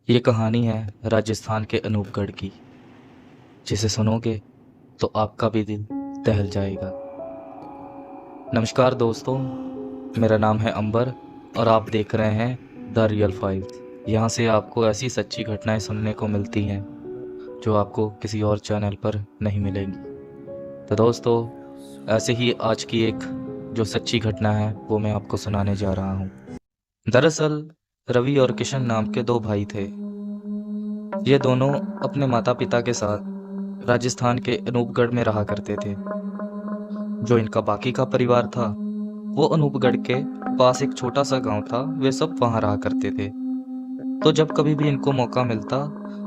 ये कहानी है राजस्थान के अनूपगढ़ की, जिसे सुनोगे तो आपका भी दिल दहल जाएगा। नमस्कार दोस्तों, मेरा नाम है अंबर और आप देख रहे हैं द रियल फाइल्स। यहाँ से आपको ऐसी सच्ची घटनाएं सुनने को मिलती हैं जो आपको किसी और चैनल पर नहीं मिलेंगी। तो दोस्तों, ऐसे ही आज की एक जो सच्ची घटना है वो मैं आपको सुनाने जा रहा हूँ। दरअसल रवि और किशन नाम के दो भाई थे। ये दोनों अपने माता पिता के साथ राजस्थान के अनूपगढ़ में रहा करते थे। जो इनका बाकी का परिवार था वो अनूपगढ़ के पास एक छोटा सा गांव था, वे सब वहां रहा करते थे। तो जब कभी भी इनको मौका मिलता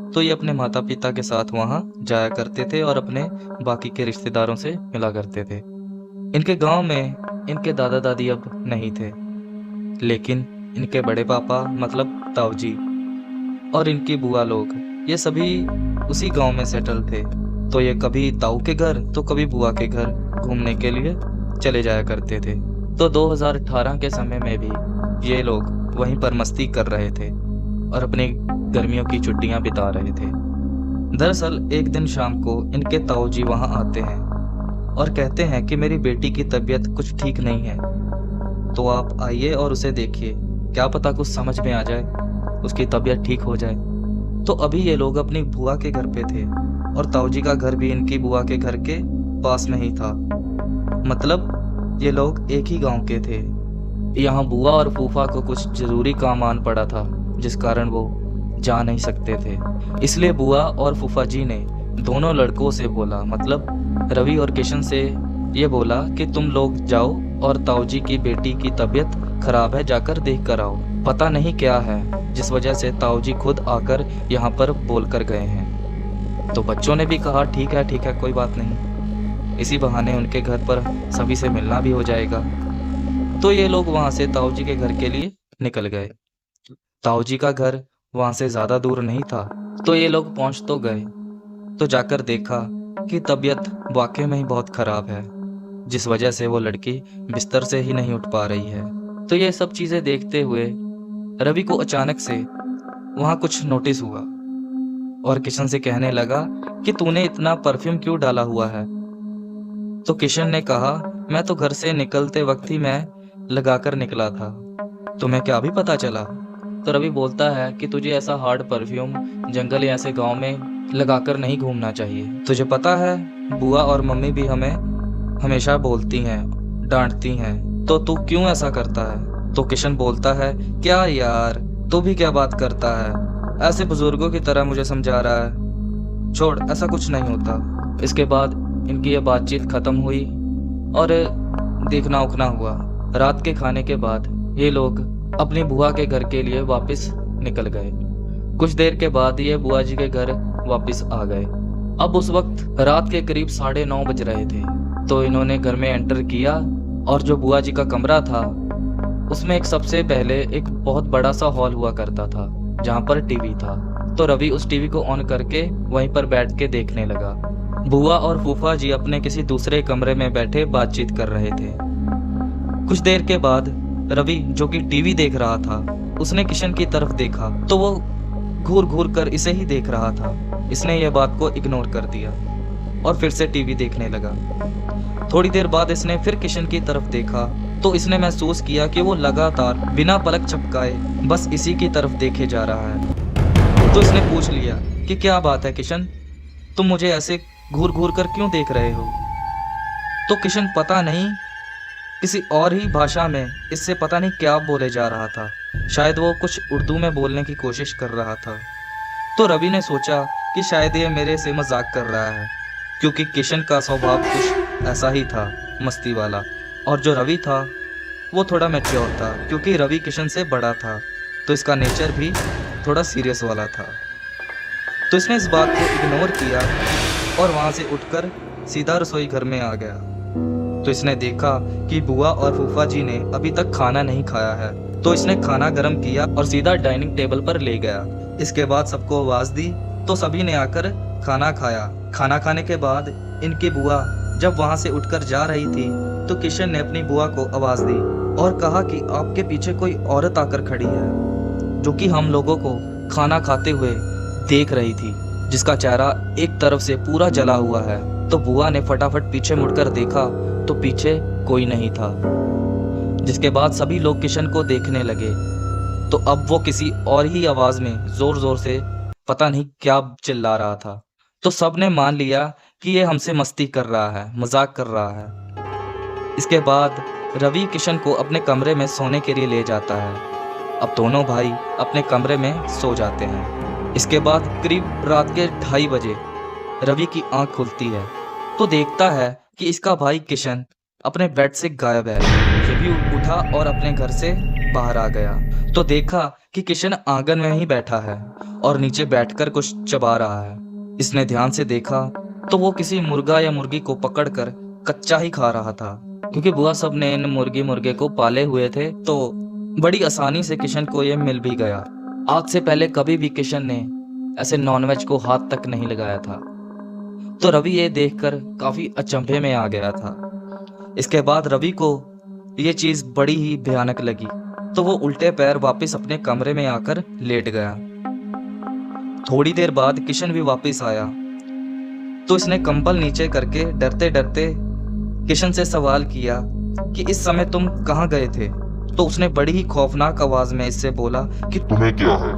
तो ये अपने माता पिता के साथ वहां जाया करते थे और अपने बाकी के रिश्तेदारों से मिला करते थे। इनके गांव में इनके दादा दादी अब नहीं थे, लेकिन इनके बड़े पापा मतलब ताऊजी और इनकी बुआ लोग ये सभी उसी गांव में सेटल थे। तो ये कभी ताऊ के घर तो कभी बुआ के घर घूमने के लिए चले जाया करते थे। तो 2018 के समय में भी ये लोग वहीं पर मस्ती कर रहे थे और अपनी गर्मियों की छुट्टियां बिता रहे थे। दरअसल एक दिन शाम को इनके ताऊ जी वहां आते हैं और कहते हैं कि मेरी बेटी की तबीयत कुछ ठीक नहीं है, तो आप आइए और उसे देखिए, क्या पता कुछ समझ में आ जाए, उसकी तबीयत ठीक हो जाए। तो अभी ये लोग अपनी बुआ के घर पे थे और ताऊजी का घर भी इनकी बुआ के घर के पास में ही था। मतलब ये लोग एक ही गांव के थे। यहाँ बुआ और फूफा को कुछ जरूरी काम आन पड़ा था, जिस कारण वो जा नहीं सकते थे। इसलिए बुआ और फूफा जी ने दोनों लड़कों से बोला, मतलब रवि और किशन से ये बोला कि तुम लोग जाओ और ताऊजी की बेटी की तबीयत खराब है, जाकर देख कर आओ। पता नहीं क्या है जिस वजह से ताऊजी खुद आकर यहाँ पर बोल कर गए हैं। तो बच्चों ने भी कहा ठीक है कोई बात नहीं, इसी बहाने उनके घर पर सभी से मिलना भी हो जाएगा। तो ये लोग वहां से ताऊजी के घर के लिए निकल गए। ताऊजी का घर वहां से ज्यादा दूर नहीं था, तो ये लोग पहुंच तो गए। तो जाकर देखा कि तबीयत वाकई में ही बहुत खराब है, जिस वजह से वो लड़की बिस्तर से ही नहीं उठ पा रही है। तो ये सब चीजें देखते हुए रवि को अचानक से वहां कुछ नोटिस हुआ और किशन से कहने लगा कि तूने इतना परफ्यूम क्यों डाला हुआ है। तो किशन ने कहा, मैं तो घर से निकलते वक्त ही मैं लगाकर निकला था, तुम्हें क्या अभी पता चला। तो रवि बोलता है कि तुझे ऐसा हार्ड परफ्यूम जंगल या ऐसे गांव में लगाकर नहीं घूमना चाहिए। तुझे पता है बुआ और मम्मी भी हमें हमेशा बोलती हैं, डांटती हैं, तो तू क्यों ऐसा करता है। तो किशन बोलता है, क्या यार तू भी क्या बात करता है, ऐसे बुजुर्गों की तरह मुझे समझा रहा है, छोड़ ऐसा कुछ नहीं होता। इसके बाद इनकी ये बातचीत खत्म हुई और देखना उखना हुआ। रात के खाने के बाद ये लोग अपनी बुआ के घर के लिए वापस निकल गए। कुछ देर के बाद ये बुआ जी के घर वापस आ गए। अब उस वक्त रात के करीब 9:30 बज रहे थे। तो इन्होंने घर में एंटर किया और जो बुआ जी का कमरा था उसमें एक सबसे पहले एक बहुत बड़ा सा हॉल हुआ करता था जहाँ पर टीवी था। तो रवि उस टीवी को ऑन करके वहीं पर बैठ के देखने लगा। बुआ और फूफा जी अपने किसी दूसरे कमरे में बैठे बातचीत कर रहे थे। कुछ देर के बाद रवि जो कि टीवी देख रहा था उसने किशन की तरफ देखा, तो वो घूर घूर कर इसे ही देख रहा था। इसने यह बात को इग्नोर कर दिया और फिर से टीवी देखने लगा। थोड़ी देर बाद इसने फिर किशन की तरफ देखा, तो इसने महसूस किया कि वो लगातार बिना पलक झपकाए बस इसी की तरफ देखे जा रहा है। तो इसने पूछ लिया कि क्या बात है किशन, तुम मुझे ऐसे घूर घूर कर क्यों देख रहे हो। तो किशन पता नहीं किसी और ही भाषा में इससे पता नहीं क्या बोले जा रहा था, शायद वो कुछ उर्दू में बोलने की कोशिश कर रहा था। तो रवि ने सोचा कि शायद ये मेरे से मजाक कर रहा है, क्योंकि किशन का स्वभाव कुछ ऐसा ही था, मस्ती वाला। और जो रवि था वो थोड़ा मैच्योर था, क्योंकि रवि किशन से बड़ा था, तो इसका नेचर भी थोड़ा सीरियस वाला था। तो इसने इस बात को इग्नोर किया और वहां से उठकर सीधा रसोई घर में आ गया। तो इसने देखा कि बुआ और फूफा जी ने अभी तक खाना नहीं खाया है। तो इसने खाना गर्म किया और सीधा डाइनिंग टेबल पर ले गया। इसके बाद सबको आवाज दी तो सभी ने आकर खाना खाया। खाना खाने के बाद इनकी बुआ जब वहां से उठकर जा रही थी तो किशन ने अपनी बुआ को आवाज दी और कहा कि आपके पीछे कोई औरत आकर खड़ी है, जो कि हम लोगों को खाना खाते हुए देख रही थी, जिसका चेहरा एक तरफ से पूरा जला हुआ है। तो बुआ ने फटाफट पीछे मुड़कर देखा तो पीछे कोई नहीं था। जिसके बाद सभी लोग किशन को देखने लगे तो अब वो किसी और ही आवाज में जोर जोर से पता नहीं क्या चिल्ला रहा था। तो सबने मान लिया कि ये हमसे मस्ती कर रहा है, मजाक कर रहा है। इसके बाद रवि किशन को अपने कमरे में सोने के लिए ले जाता है। अब दोनों भाई अपने कमरे में सो जाते हैं। इसके बाद करीब रात के 2:30 बजे रवि की आंख खुलती है तो देखता है कि इसका भाई किशन अपने बेड से गायब है। रवि उठा और अपने घर से बाहर आ गया तो देखा कि किशन आंगन में ही बैठा है और नीचे बैठकर कुछ चबा रहा है। इसने ध्यान से देखा तो वो किसी मुर्गा या मुर्गी को पकड़कर कच्चा ही खा रहा था, क्योंकि बुआ सब ने इन मुर्गे को पाले हुए थे तो बड़ी आसानी से किशन को ये मिल भी गया। आज से पहले कभी भी किशन ने ऐसे नॉनवेज को हाथ तक नहीं लगाया था। तो रवि ये देखकर काफी अचंभे में आ गया था। इसके बाद रवि को ये चीज बड़ी ही भयानक लगी तो वो उल्टे पैर वापस अपने कमरे में आकर लेट गया। थोड़ी देर बाद किशन भी वापस आया तो इसने कंबल नीचे करके डरते डरते किशन से सवाल किया कि इस समय तुम कहाँ गए थे। तो उसने बड़ी ही खौफनाक आवाज में इससे बोला कि तुम्हें क्या है,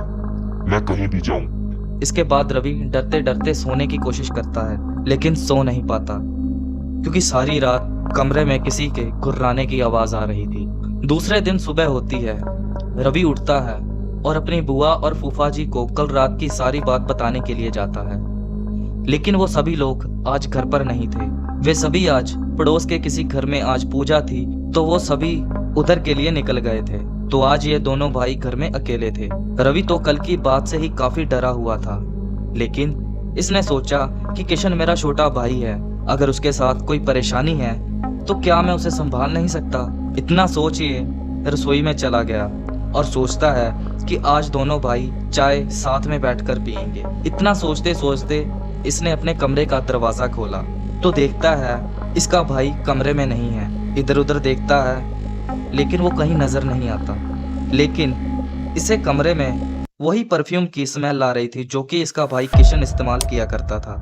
मैं कहीं भी जाऊं। इसके बाद रवि डरते डरते सोने की कोशिश करता है लेकिन सो नहीं पाता, क्योंकि सारी रात कमरे में किसी के गुर्राने की आवाज आ रही थी। दूसरे दिन सुबह होती है। रवि उठता है और अपनी बुआ और फूफा जी को कल रात की सारी बात बताने के लिए जाता है, लेकिन वो सभी लोग आज घर पर नहीं थे। वे सभी आज पड़ोस के किसी घर में आज पूजा थी तो वो सभी उधर के लिए निकल गए थे। तो आज ये दोनों भाई घर में अकेले थे। रवि तो कल की बात से ही काफी डरा हुआ था, लेकिन इसने सोचा कि किशन मेरा छोटा भाई है, अगर उसके साथ कोई परेशानी है तो क्या मैं उसे संभाल नहीं सकता। इतना सोच ये रसोई में चला गया और सोचता है कि आज दोनों भाई चाय साथ में बैठकर पिएंगे। इतना सोचते सोचते इसने अपने कमरे का दरवाजा खोला तो देखता है इसका भाई कमरे में नहीं है। इधर उधर देखता है लेकिन वो कहीं नजर नहीं आता, लेकिन इसे कमरे में वही परफ्यूम की स्मेल आ रही थी जो कि इसका भाई किशन इस्तेमाल किया करता था।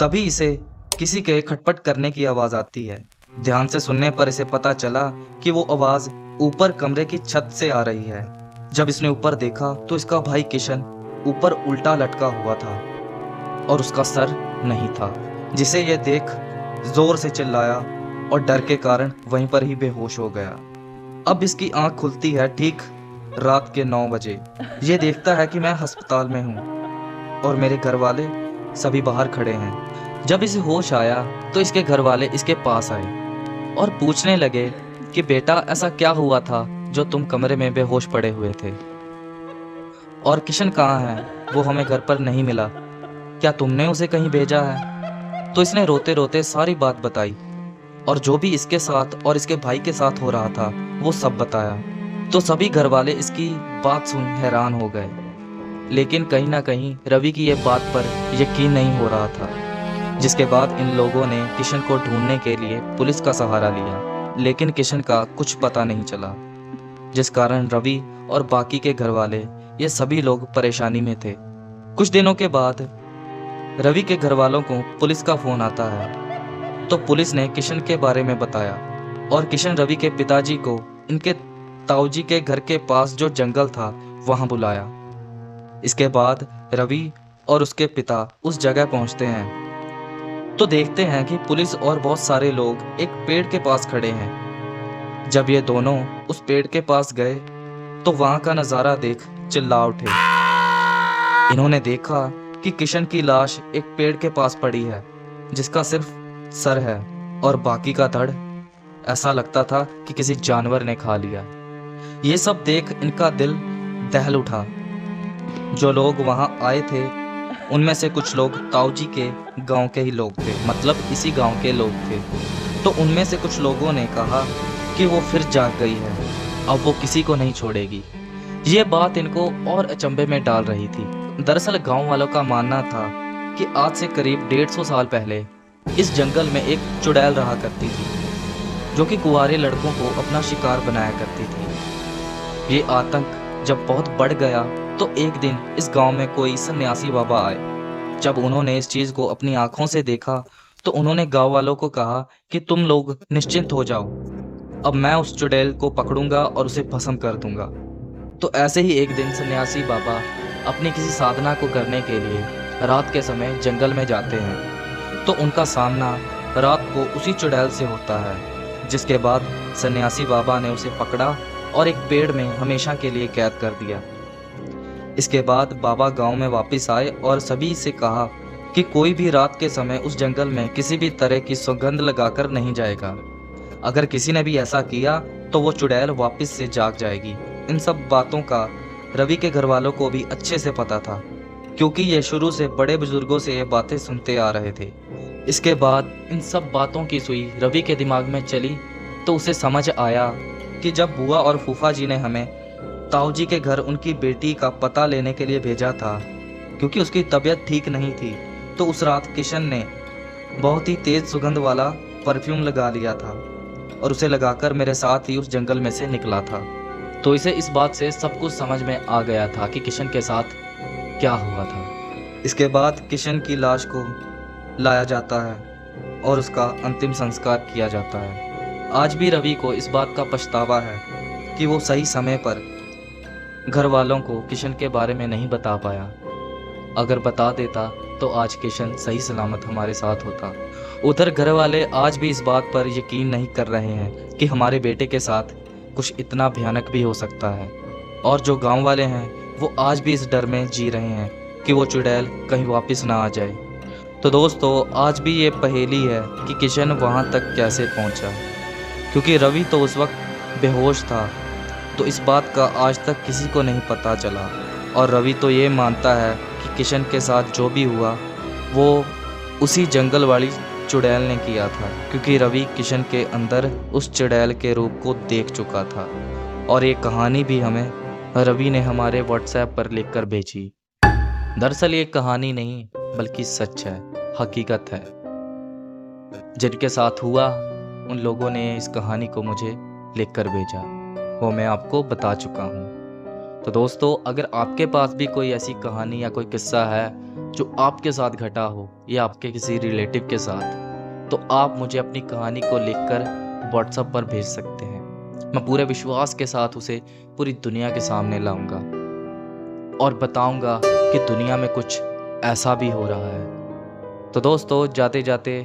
तभी इसे किसी के खटपट करने की आवाज आती है। ध्यान से सुनने पर इसे पता चला कि वो आवाज ऊपर कमरे की छत से आ रही है। जब इसने ऊपर देखा तो इसका भाई किशन ऊपर उल्टा लटका हुआ था और उसका सर नहीं था, जिसे यह देख जोर से चिल्लाया और डर के कारण वहीं पर ही बेहोश हो गया। अब इसकी आंख खुलती है ठीक रात के 9 बजे। ये देखता है कि मैं अस्पताल में हूँ और मेरे घर वाले सभी बाहर खड़े हैं। जब इसे होश आया तो इसके घर वाले इसके पास आए और पूछने लगे कि बेटा ऐसा क्या हुआ था जो तुम कमरे में बेहोश पड़े हुए थे, और किशन कहाँ है, वो हमें घर पर नहीं मिला, क्या तुमने उसे कहीं भेजा है। तो इसने रोते रोते सारी बात बताई और जो भी इसके साथ और इसके भाई के साथ हो रहा था वो सब बताया। तो सभी घर वाले इसकी बात सुन हैरान हो गए, लेकिन कहीं ना कहीं रवि की ये बात पर यकीन नहीं हो रहा था। जिसके बाद इन लोगों ने किशन को ढूंढने के लिए पुलिस का सहारा लिया, लेकिन किशन का कुछ पता नहीं चला, जिस कारण रवि और बाकी के घर वाले ये सभी लोग परेशानी में थे। कुछ दिनों के बाद रवि के घर वालों को पुलिस का फोन आता है तो पुलिस ने किशन के बारे में बताया और किशन रवि के पिताजी को इनके ताऊजी के घर के पास जो जंगल था वहां बुलाया। इसके बाद रवि और उसके पिता उस जगह पहुंचते हैं तो देखते हैं कि पुलिस और बहुत सारे लोग एक पेड़ के पास खड़े हैं। जब ये दोनों उस पेड़ के पास गए तो वहां का नजारा देख चिल्ला उठे। इन्होंने देखा कि किशन की लाश एक पेड़ के पास पड़ी है, जिसका सिर्फ सर है और बाकी का धड़ ऐसा लगता था कि किसी जानवर ने खा लिया। ये सब देख इनका दिल दहल उठा। जो लोग वहां आए थे उनमें से कुछ लोग ताऊजी के गांव के ही लोग थे, मतलब इसी गांव के लोग थे। तो उनमें से कुछ लोगों ने कहा कि वो फिर जाग गई है, अब वो किसी को नहीं छोड़ेगी। ये बात इनको और अचंभे में डाल रही थी। दरअसल गांव वालों का मानना था कि आज से करीब 150 साल पहले इस जंगल में एक चुड़ैल रहा करती थी। जो कि कुंवारे लड़कों को अपना शिकार बनाया करती थी। ये आतंक जब बहुत बढ़ गया तो एक दिन इस गांव में कोई सन्यासी बाबा आए। जब उन्होंने इस चीज को अपनी आंखों से देखा तो उन्होंने गांव वालों को कहा कि तुम लोग निश्चिंत हो जाओ, अब मैं उस चुड़ैल को पकड़ूंगा और उसे भस्म कर दूंगा। तो ऐसे ही एक दिन सन्यासी बाबा अपनी किसी साधना को करने के लिए रात के समय जंगल में जाते हैं। तो उनका सामना रात को उसी चुड़ैल से होता है, जिसके बाद सन्यासी बाबा ने उसे पकड़ा और एक पेड़ में हमेशा के लिए कैद कर दिया। इसके बाद बाबा गांव में वापस आए और सभी से कहा कि कोई भी रात के समय उस जंगल में किसी भी तरह की सुगंध लगाकर नहीं जाएगा। अगर किसी ने भी ऐसा किया तो वो चुड़ैल वापस से जाग जाएगी। इन सब बातों का रवि के घर वालों को भी अच्छे से पता था, क्योंकि ये शुरू से बड़े बुजुर्गों से ये बातें सुनते आ रहे थे। इसके बाद इन सब बातों की सुई रवि के दिमाग में चली तो उसे समझ आया कि जब बुआ और फूफा जी ने हमें ताऊ जी के घर उनकी बेटी का पता लेने के लिए भेजा था, क्योंकि उसकी तबीयत ठीक नहीं थी, तो उस रात किशन ने बहुत ही तेज सुगंध वाला परफ्यूम लगा लिया था और उसे लगाकर मेरे साथ ही उस जंगल में से निकला था। तो इसे इस बात से सब कुछ समझ में आ गया था कि किशन के साथ क्या हुआ था। इसके बाद किशन की लाश को लाया जाता है और उसका अंतिम संस्कार किया जाता है। आज भी रवि को इस बात का पछतावा है कि वो सही समय पर घर वालों को किशन के बारे में नहीं बता पाया। अगर बता देता तो आज किशन सही सलामत हमारे साथ होता। उधर घर वाले आज भी इस बात पर यकीन नहीं कर रहे हैं कि हमारे बेटे के साथ कुछ इतना भयानक भी हो सकता है, और जो गांव वाले हैं वो आज भी इस डर में जी रहे हैं कि वो चुड़ैल कहीं वापस ना आ जाए। तो दोस्तों, आज भी ये पहेली है कि किशन वहाँ तक कैसे पहुँचा, क्योंकि रवि तो उस वक्त बेहोश था। तो इस बात का आज तक किसी को नहीं पता चला, और रवि तो ये मानता है कि किशन के साथ जो भी हुआ वो उसी जंगल वाली चुड़ैल ने किया था, क्योंकि रवि किशन के अंदर उस चुड़ैल के रूप को देख चुका था। और ये कहानी भी हमें रवि ने हमारे व्हाट्सएप पर लिखकर भेजी। दरअसल ये कहानी नहीं बल्कि सच है, हकीकत है। जिनके साथ हुआ उन लोगों ने इस कहानी को मुझे लिखकर भेजा, वो मैं आपको बता चुका हूँ। तो दोस्तों, अगर आपके पास भी कोई ऐसी कहानी या कोई किस्सा है जो आपके साथ घटा हो या आपके किसी रिलेटिव के साथ, तो आप मुझे अपनी कहानी को लिखकर व्हाट्सएप पर भेज सकते हैं। मैं पूरे विश्वास के साथ उसे पूरी दुनिया के सामने लाऊंगा और बताऊंगा कि दुनिया में कुछ ऐसा भी हो रहा है। तो दोस्तों, जाते जाते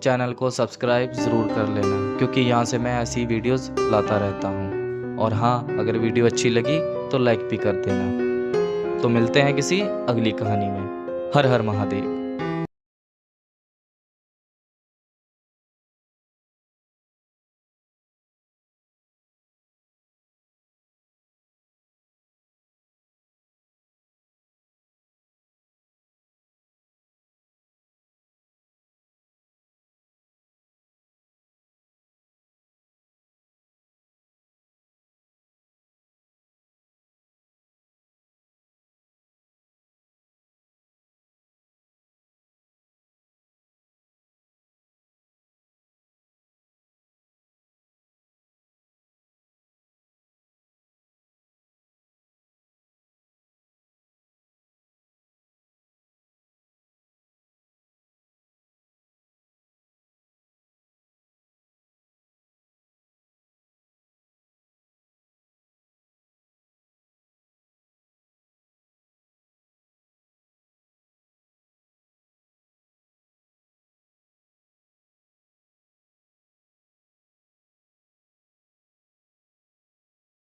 चैनल को सब्सक्राइब ज़रूर कर लेना, क्योंकि यहाँ से मैं ऐसी वीडियोस लाता रहता हूँ। और हाँ, अगर वीडियो अच्छी लगी तो लाइक भी कर देना। तो मिलते हैं किसी अगली कहानी में। हर हर महादेव।